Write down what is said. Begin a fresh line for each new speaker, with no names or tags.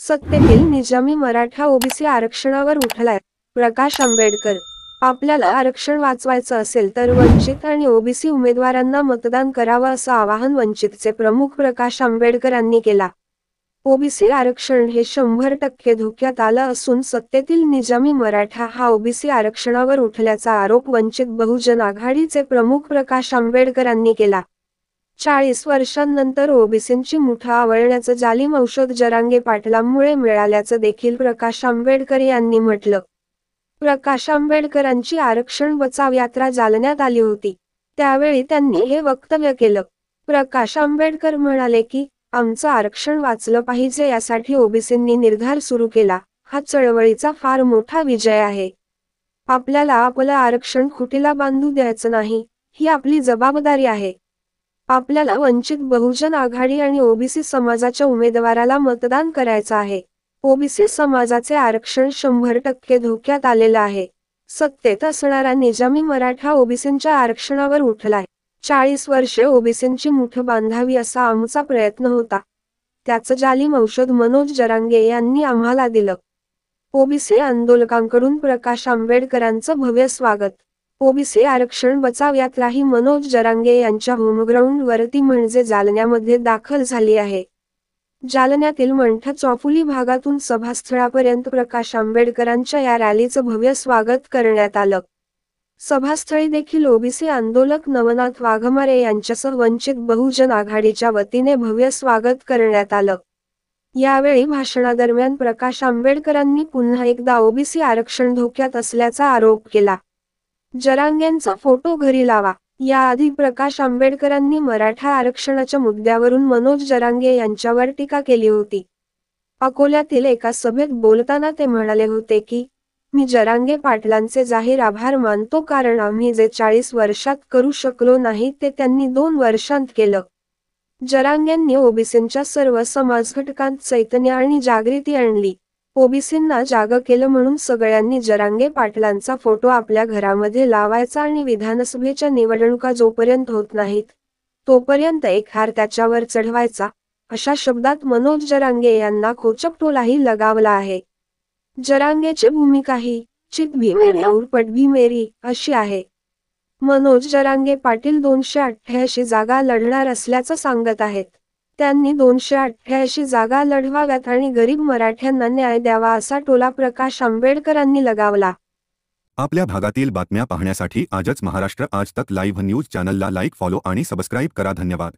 सत्तेतील Nizami Maratha OBC आरक्षणावर उठलाय प्रकाश आंबेडकर। आपल्याला आरक्षण वाचवायचं असेल तर वंचित आणि ओबीसी उमेदवारांना मतदान करावं असं आवाहन वंचितचे प्रमुख प्रकाश आंबेडकर यांनी केला। ओबीसी आरक्षण हे 100% धोक्यात आलं असून सत्तेतील निजामी मराठा हा ओबीसी आरक्षणावर उठल्याचा आरोप वंचित बहुजन आघाडीचे प्रमुख प्रकाश आंबेडकर यांनी केला। 40 वर्षांनंतर ओबीसींची मुठ आवळण्याचं जालिम औषध जरांगे पाटलांमुळे मिळाल्याचं देखील प्रकाश आंबेडकर यांनी म्हटलं। प्रकाश आंबेडकरांची आरक्षण बचाव यात्रा जालन्यात आली होती, त्यावेळी त्यांनी हे वक्तव्य केलं। प्रकाश आंबेडकर म्हणाले की आमचं आरक्षण वाचलं पाहिजे यासाठी ओबीसींनी निर्धार सुरू केला, हा चळवळीचा फार मोठा विजय आहे। आपल्याला आपलं आरक्षण खुटीला बांधू द्यायचं नाही, ही आपली जबाबदारी आहे। आपल्याला वंचित बहुजन आघाडी आणि ओबीसी समाजाच्या उमेदवाराला मतदान करायचं आहे। ओबीसी समाजाचे आरक्षण 100% धोक्यात आलेलं आहे। सत्तेत असणारा निजामी मराठा ओबीसींच्या आरक्षणावर उठलाय। 40 वर्षे ओबीसींची मुठ बांधावी असा आमचा प्रयत्न होता, त्याचं जालिम औषध मनोज जरांगे यांनी आम्हाला दिलं। ओबीसी आंदोलकांकडून प्रकाश आंबेडकरांचं भव्य स्वागत। ओबीसी आरक्षण बचाव यात्रा ही मनोज जरांगे यांच्या होमग्राऊंड वरती म्हणजे जालन्यामध्ये दाखल झाली आहे। जालन्यातील मंठा चौफुली भागातून सभास्थळापर्यंत प्रकाश आंबेडकरांच्या या रॅलीचं भव्य स्वागत करण्यात आलं। सभास्थळी देखील ओबीसी आंदोलक नवनाथ वाघमारे यांच्यासह वंचित बहुजन आघाडीच्या वतीने भव्य स्वागत करण्यात आलं। यावेळी भाषणादरम्यान प्रकाश आंबेडकरांनी पुन्हा एकदा ओबीसी आरक्षण धोक्यात असल्याचा आरोप केला। जरांगेंचा फोटो घरी लावा। याआधी प्रकाश आंबेडकरांनी मराठा आरक्षणाच्या मुद्द्यावरून मनोज जरांगे यांच्यावर टीका केली होती। अकोल्यातील एका सभेत बोलताना ते म्हणाले होते की मी जरांगे पाटलांचे जाहीर आभार मानतो, कारण आम्ही जे 40 वर्षात करू शकलो नाही ते त्यांनी 2 वर्षांत केलं। जरांगेंनी ओबीसींच्या सर्व समाजघटकांत चैतन्य आणि जागृती आणली। ओबीसींना जागं केलं म्हणून सगळ्यांनी जरांगे पाटलांचा फोटो आपल्या घरामध्ये लावायचा आणि विधानसभेच्या निवडणुका जोपर्यंत होत नाहीत तोपर्यंत एक हार त्याच्यावर चढवायचा, अशा शब्दात मनोज जरांगे यांना खोचक टोलाही लगावला आहे। जरांगेची भूमिका ही चित भी मेरी और पट भी मेरी अशी आहे। मनोज जरांगे पाटील 288 जागा लढणार असल्याचं सांगत आहेत। त्यांनी 288 जागा लढवाव्यात आणि गरीब मराठ्यांना न्याय द्यावा असा टोला प्रकाश आंबेडकरांनी लगावला।
आपल्या भागातील बातम्या पाहण्यासाठी आजच महाराष्ट्र आज तक लाईव्ह न्यूज चॅनलला लाईक, फॉलो आणि सबस्क्राईब करा। धन्यवाद।